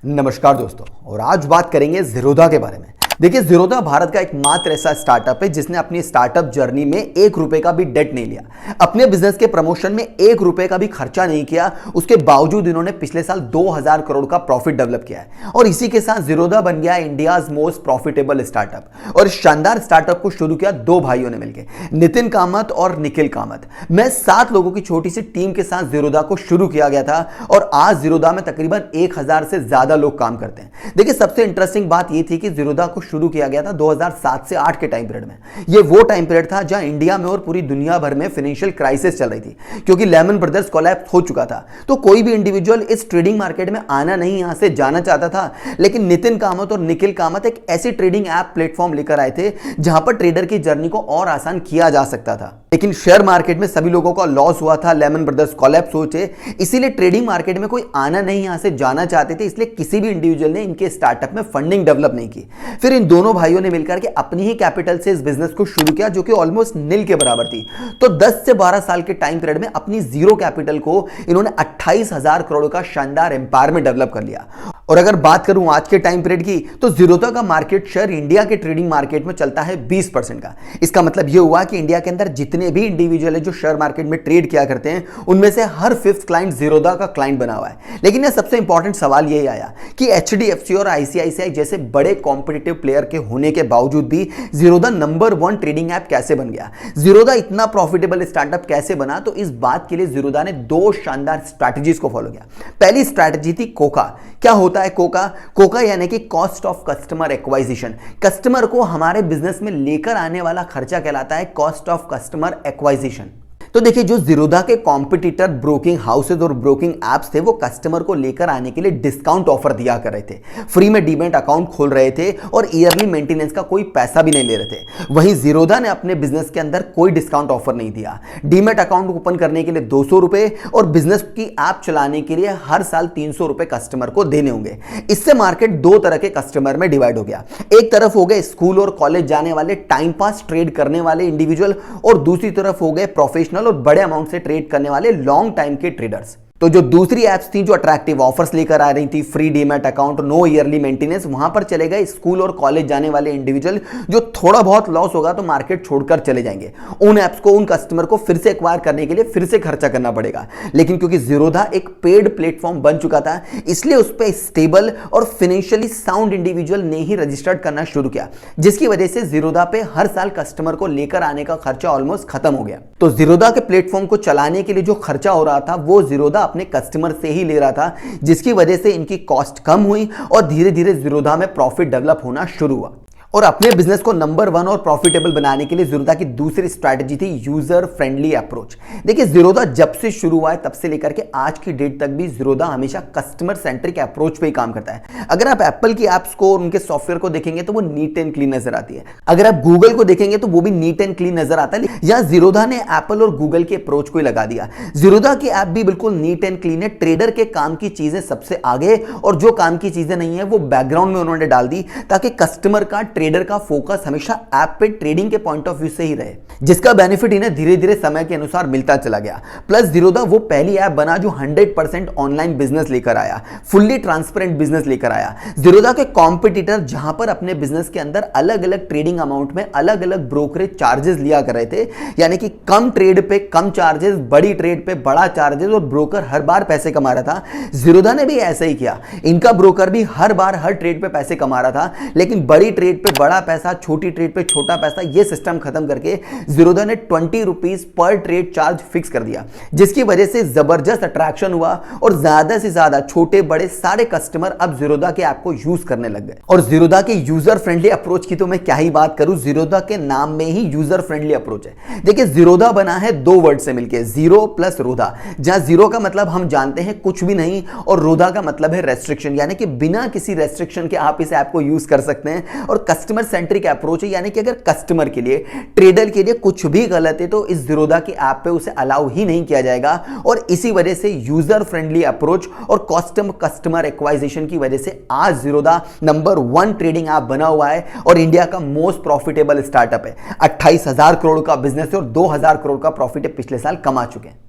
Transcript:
नमस्कार दोस्तों, और आज बात करेंगे ज़ीरोधा के बारे में। देखिए, ज़ीरोधा भारत का एकमात्र ऐसा स्टार्टअप है जिसने अपनी स्टार्टअप जर्नी में 1 रुपए का भी डेट नहीं लिया, अपने बिजनेस के प्रमोशन में 1 रुपए का भी खर्चा नहीं किया। उसके बावजूद इन्होंने पिछले साल 2000 करोड़ का प्रॉफिट डेवलप किया है और इसी के साथ ज़ीरोधा बन गया इंडियाज मोस्ट प्रॉफिटेबल स्टार्टअप। और इस शानदार स्टार्टअप को शुरू किया 2 भाइयों ने मिलकर, नितिन कामत और निखिल कामत। मैं 7 लोगों की छोटी सी टीम के साथ ज़ीरोधा को शुरू किया गया था और आज ज़ीरोधा में तकरीबन 1000 से ज्यादा लोग काम करते हैं। देखिए, सबसे इंटरेस्टिंग बात यह थी कि ज़ीरोधा को शुरू किया गया था 2007 से 8 के टाइम पीरियड में। यह वो टाइम पीरियड था जहां इंडिया में और पूरी दुनिया भर में फाइनेंशियल क्राइसिस चल रही थी, क्योंकि लेमन ब्रदर्स कोलैप्स हो चुका था। तो कोई भी इंडिविजुअल इस ट्रेडिंग मार्केट में आना नहीं, यहां से जाना चाहता था। लेकिन नितिन कामत और निखिल कामत एक ऐसी ट्रेडिंग ऐप प्लेटफॉर्म लेकर आए थे जहां पर ट्रेडर की जर्नी को और आसान किया जा सकता था। लेकिन शेयर मार्केट में सभी लोगों का लॉस हुआ था, लेमन ब्रदर्स कोलैप्स हुए थे, इसीलिए ट्रेडिंग मार्केट में कोई आना नहीं, यहां से जाना चाहते थे। इसलिए किसी भी इंडिविजुअल ने इनके स्टार्टअप में फंडिंग डेवलप नहीं की। फिर इन दोनों भाइयों ने मिलकर के अपनी ही कैपिटल से इस बिजनेस को शुरू किया, जो कि ऑलमोस्ट नील के बराबर थी। तो 10 से 12 साल के टाइम पीरियड में अपनी जीरो कैपिटल को इन्होंने 28,000 करोड़ का शानदार एम्पायर में डेवलप कर लिया। और अगर बात करूं आज के टाइम पीरियड की, तो ज़ीरोधा का मार्केट शेयर इंडिया के ट्रेडिंग मार्केट में चलता है 20% का। इसका मतलब यह हुआ कि इंडिया के अंदर जितने भी इंडिविजुअल है जो शेयर मार्केट में ट्रेड किया करते हैं, उनमें से हर 5th क्लाइंट ज़ीरोधा का क्लाइंट बना हुआ है। लेकिन यह सबसे इंपॉर्टेंट सवाल यही आया कि HDFC और ICICI जैसे बड़े कॉम्पिटिटिव प्लेयर के होने के बावजूद भी ज़ीरोधा नंबर 1 ट्रेडिंग ऐप कैसे बन गया, ज़ीरोधा इतना प्रॉफिटेबल स्टार्टअप कैसे बना? तो इस बात के लिए ज़ीरोधा ने 2 शानदार स्ट्रैटेजीज को फॉलो किया। पहली स्ट्रैटेजी थी कोका। क्या होता है कोका? कोका यानी कि cost of customer acquisition. Customer को हमारे बिजनेस में लेकर आने वाला खर्चा कहलाता है कॉस्ट ऑफ कस्टमर एक्वाजिशन। तो देखिए, जो ज़ीरोधा के कॉम्पिटिटर ब्रोकिंग हाउसेज और ब्रोकिंग एप्स थे, वो कस्टमर को लेकर आने के लिए डिस्काउंट ऑफर दिया कर रहे थे, फ्री में डीमैट अकाउंट खोल रहे थे और ईयरली मेंटेनेंस का कोई पैसा भी नहीं ले रहे थे। वहीं ज़ीरोधा ने अपने बिजनेस के अंदर कोई डिस्काउंट ऑफर नहीं दिया। डीमैट अकाउंट ओपन करने के लिए 200 रुपए और बिजनेस की ऐप चलाने के लिए हर साल 300 रुपए कस्टमर को देने होंगे। इससे मार्केट 2 तरह के कस्टमर में डिवाइड हो गया। एक तरफ हो गए स्कूल और कॉलेज जाने वाले टाइम पास ट्रेड करने वाले इंडिविजुअल, और दूसरी तरफ हो गए प्रोफेशनल और बड़े अमाउंट से ट्रेड करने वाले लॉन्ग टाइम के ट्रेडर्स। तो जो दूसरी एप्स थी जो अट्रैक्टिव ऑफर्स लेकर आ रही थी, free demat account, no yearly maintenance, वहां पर चले गए स्कूल और कॉलेज जाने वाले इंडिविजुअल जो थोड़ा बहुत लॉस होगा तो मार्केट छोड़कर चले जाएंगे। उन एप्स को, उन कस्टमर को फिर से एक्वायर करने के लिए फिर से खर्चा करना पड़ेगा। लेकिन क्योंकि ज़ीरोधा एक पेड प्लेटफॉर्म बन चुका था, इसलिए उस पर स्टेबल और फाइनेंशियली साउंड इंडिविजुअल ने ही रजिस्टर्ड करना शुरू किया, जिसकी वजह से ज़ीरोधा पे हर साल कस्टमर को लेकर आने का खर्चा ऑलमोस्ट खत्म हो गया। तो ज़ीरोधा के प्लेटफॉर्म को चलाने के लिए जो खर्चा हो रहा था, वो ज़ीरोधा अपने कस्टमर से ही ले रहा था, जिसकी वजह से इनकी कॉस्ट कम हुई और धीरे धीरे ज़ीरोधा में प्रॉफिट डेवलप होना शुरू हुआ। और अपने बिजनेस को नंबर 1 और प्रॉफिटेबल बनाने के लिए ज़ीरोधा की दूसरी स्ट्रैटेजी थी यूजर फ्रेंडली अप्रोच। देखिए, ज़ीरोधा जब से शुरू हुआ है तब से लेकर के आज की डेट तक भी ज़ीरोधा हमेशा कस्टमर सेंट्रिक अप्रोच पे ही काम करता है। अगर आप एप्पल की ऐप्स को और उनके सॉफ्टवेयर को देखेंगे तो वो नीट एंड क्लीन नजर आती है। अगर आप गूगल को देखेंगे तो वो भी नीट एंड क्लीन नजर आता है। यहाँ ज़ीरोधा ने एप्पल और गूगल के अप्रोच को ही लगा दिया। ज़ीरोधा की ऐप भी बिल्कुल नीट एंड क्लीन है। ट्रेडर के काम की चीजें सबसे आगे और जो काम की चीजें नहीं है वो बैकग्राउंड में उन्होंने डाल दी, ताकि कस्टमर का, ट्रेडर का फोकस हमेशा ऐप पे ट्रेडिंग के पॉइंट ऑफ व्यू से ही रहे, जिसका बेनिफिट इन्हें धीरे धीरे समय के अनुसार मिलता चला गया। प्लस ज़ीरोधा वो पहली ऐप बना जो 100% ऑनलाइन बिजनेस लेकर आया, फुल्ली ट्रांसपेरेंट बिजनेस लेकर आया। ज़ीरोधा के कॉम्पिटिटर जहां पर अपने बिजनेस के अंदर अलग अलग ट्रेडिंग अमाउंट में अलग अलग ब्रोकरेज चार्जेस लिया कर रहे थे, यानी कि कम ट्रेड पे कम चार्जेस, बड़ी ट्रेड पे बड़ा चार्जेस, और ब्रोकर हर बार पैसे कमा रहा था, ज़ीरोधा ने भी ऐसा ही किया। इनका ब्रोकर भी हर बार हर ट्रेड पे पैसे कमा रहा था, लेकिन बड़ी ट्रेड पे बड़ा पैसा, छोटी ट्रेड पे छोटा पैसा, ये सिस्टम खत्म करके ज़ीरोधा ने 20 rupees per trade charge fix कर दिया, जिसकी वजह से जबरदस्त अट्रैक्शन हुआ और ज्यादा से ज्यादा छोटे बड़े सारे कस्टमर अब ज़ीरोधा के ऐप को यूज करने लग गए। और ज़ीरोधा के यूजर फ्रेंडली अप्रोच की तो मैं क्या ही बात करूं, ज़ीरोधा के नाम में ही यूजर फ्रेंडली अप्रोच है। देखिए, ज़ीरोधा बना है 2 वर्ड से मिलकर, जीरो प्लस रोधा, जहां जीरो का मतलब हम जानते हैं कुछ भी नहीं और रोधा का मतलब है रेस्ट्रिक्शन, यानी कि बिना किसी रेस्ट्रिक्शन के आप इस ऐप को यूज कर सकते हैं। और कस्टमर सेंट्रिक अप्रोच है, यानी कि अगर कस्टमर के लिए, ट्रेडर के लिए कुछ भी गलत है तो इस ज़ीरोधा की ऐप पे उसे अलाउ ही नहीं किया जाएगा। और इसी वजह से यूजर फ्रेंडली अप्रोच और कस्टमर एक्वाइजिशन की वजह से आज ज़ीरोधा नंबर 1 ट्रेडिंग ऐप बना हुआ है और इंडिया का मोस्ट प्रॉफिटेबल स्टार्टअप है। 28,000 करोड़ का बिजनेस है और 2,000 करोड़ का प्रॉफिट पिछले साल कमा चुके हैं।